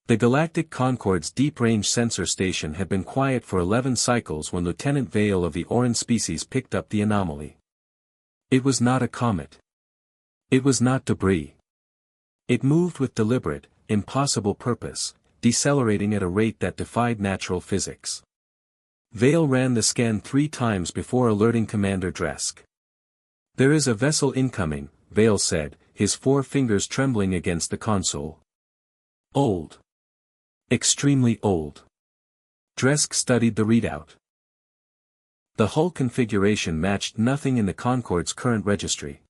The Galactic Concorde's deep-range sensor station had been quiet for 11 cycles when Lieutenant Vale of the Oran species picked up the anomaly. It was not a comet. It was not debris. It moved with deliberate, impossible purpose, decelerating at a rate that defied natural physics. Vale ran the scan 3 times before alerting Commander Dresk. "There is a vessel incoming," Vale said, his 4 fingers trembling against the console. "Old. Extremely old." Dresk studied the readout. The hull configuration matched nothing in the Concorde's current registry.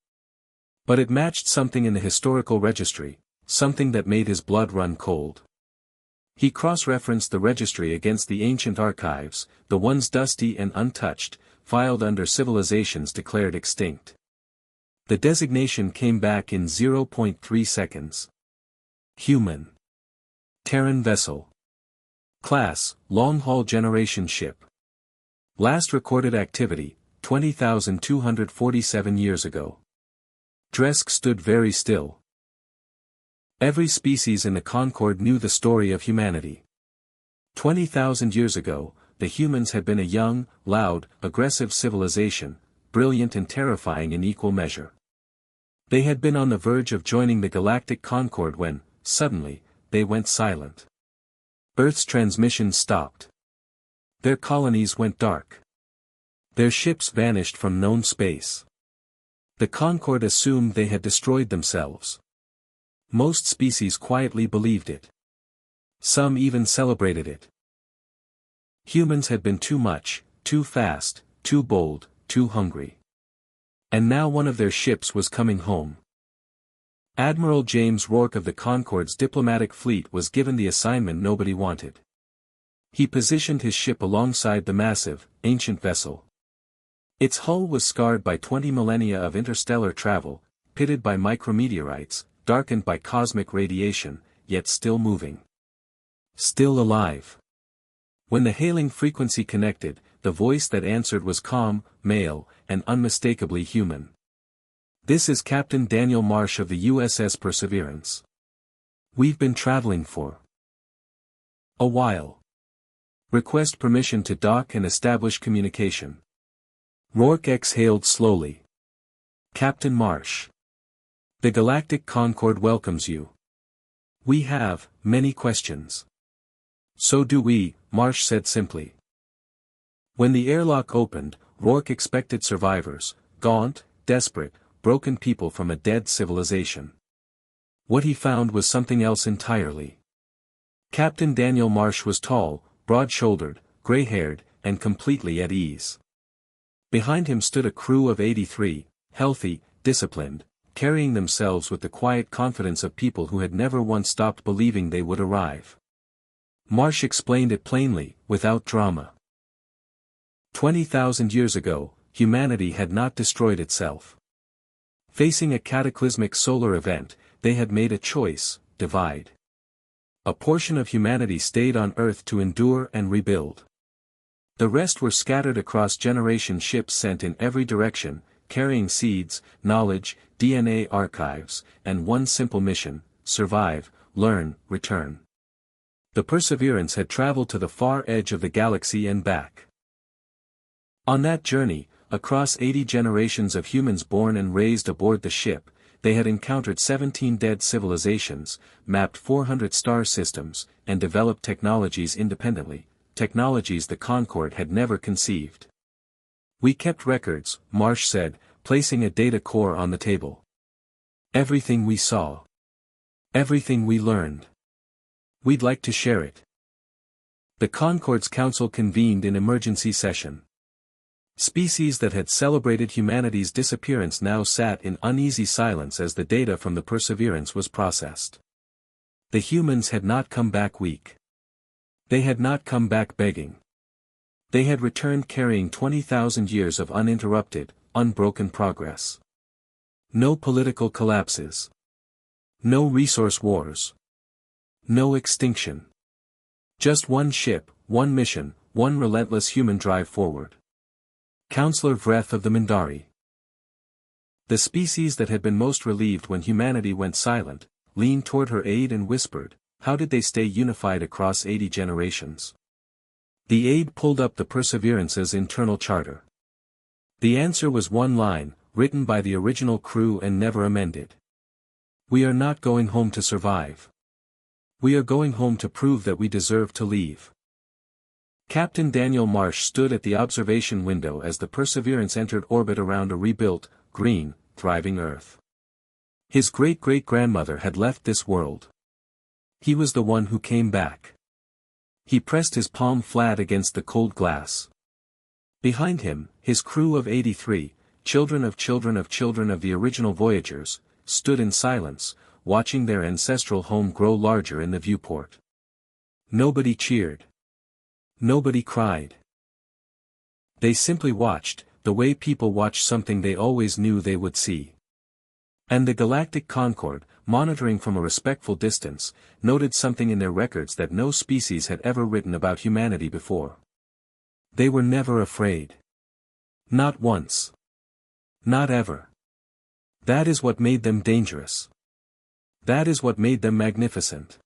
But it matched something in the historical registry, something that made his blood run cold. He cross-referenced the registry against the ancient archives, the ones dusty and untouched, filed under civilizations declared extinct. The designation came back in 0.3 seconds. Human. Terran vessel. Class, long-haul generation ship. Last recorded activity, 20,247 years ago. Dresk stood very still. Every species in the Concorde knew the story of humanity. 20,000 years ago, the humans had been a young, loud, aggressive civilization, brilliant and terrifying in equal measure. They had been on the verge of joining the Galactic Concorde when, suddenly, they went silent. Earth's transmissions stopped. Their colonies went dark. Their ships vanished from known space. The Concorde assumed they had destroyed themselves. Most species quietly believed it. Some even celebrated it. Humans had been too much, too fast, too bold, too hungry. And now one of their ships was coming home. Admiral James Rourke of the Concorde's diplomatic fleet was given the assignment nobody wanted. He positioned his ship alongside the massive, ancient vessel. Its hull was scarred by 20 millennia of interstellar travel, pitted by micrometeorites, darkened by cosmic radiation, yet still moving. Still alive. When the hailing frequency connected, the voice that answered was calm, male, and unmistakably human. "This is Captain Daniel Marsh of the USS Perseverance. We've been traveling for a while. Request permission to dock and establish communication." Rourke exhaled slowly. "Captain Marsh. The Galactic Concorde welcomes you. We have many questions." "So do we," Marsh said simply. When the airlock opened, Rourke expected survivors, gaunt, desperate, broken people from a dead civilization. What he found was something else entirely. Captain Daniel Marsh was tall, broad-shouldered, gray-haired, and completely at ease. Behind him stood a crew of 83, healthy, disciplined, carrying themselves with the quiet confidence of people who had never once stopped believing they would arrive. Marsh explained it plainly, without drama. 20,000 years ago, humanity had not destroyed itself. Facing a cataclysmic solar event, they had made a choice: divide. A portion of humanity stayed on Earth to endure and rebuild. The rest were scattered across generation ships sent in every direction, carrying seeds, knowledge, DNA archives, and one simple mission: survive, learn, return. The Perseverance had traveled to the far edge of the galaxy and back. On that journey, across 80 generations of humans born and raised aboard the ship, they had encountered 17 dead civilizations, mapped 400 star systems, and developed technologies independently, technologies the Concorde had never conceived. "We kept records," Marsh said, placing a data core on the table. "Everything we saw. Everything we learned. We'd like to share it." The Concorde's council convened in emergency session. Species that had celebrated humanity's disappearance now sat in uneasy silence as the data from the Perseverance was processed. The humans had not come back weak. They had not come back begging. They had returned carrying 20,000 years of uninterrupted, unbroken progress. No political collapses. No resource wars. No extinction. Just one ship, one mission, one relentless human drive forward. Counselor Vreth of the Mindari. The species that had been most relieved when humanity went silent, leaned toward her aide and whispered, how did they stay unified across 80 generations? The aide pulled up the Perseverance's internal charter. The answer was one line, written by the original crew and never amended. We are not going home to survive. We are going home to prove that we deserve to leave. Captain Daniel Marsh stood at the observation window as the Perseverance entered orbit around a rebuilt, green, thriving Earth. His great-great-grandmother had left this world. He was the one who came back. He pressed his palm flat against the cold glass. Behind him, his crew of 83, children of children of children of the original voyagers, stood in silence, watching their ancestral home grow larger in the viewport. Nobody cheered. Nobody cried. They simply watched, the way people watch something they always knew they would see. And the Galactic Concord, monitoring from a respectful distance, noted something in their records that no species had ever written about humanity before. They were never afraid. Not once. Not ever. That is what made them dangerous. That is what made them magnificent.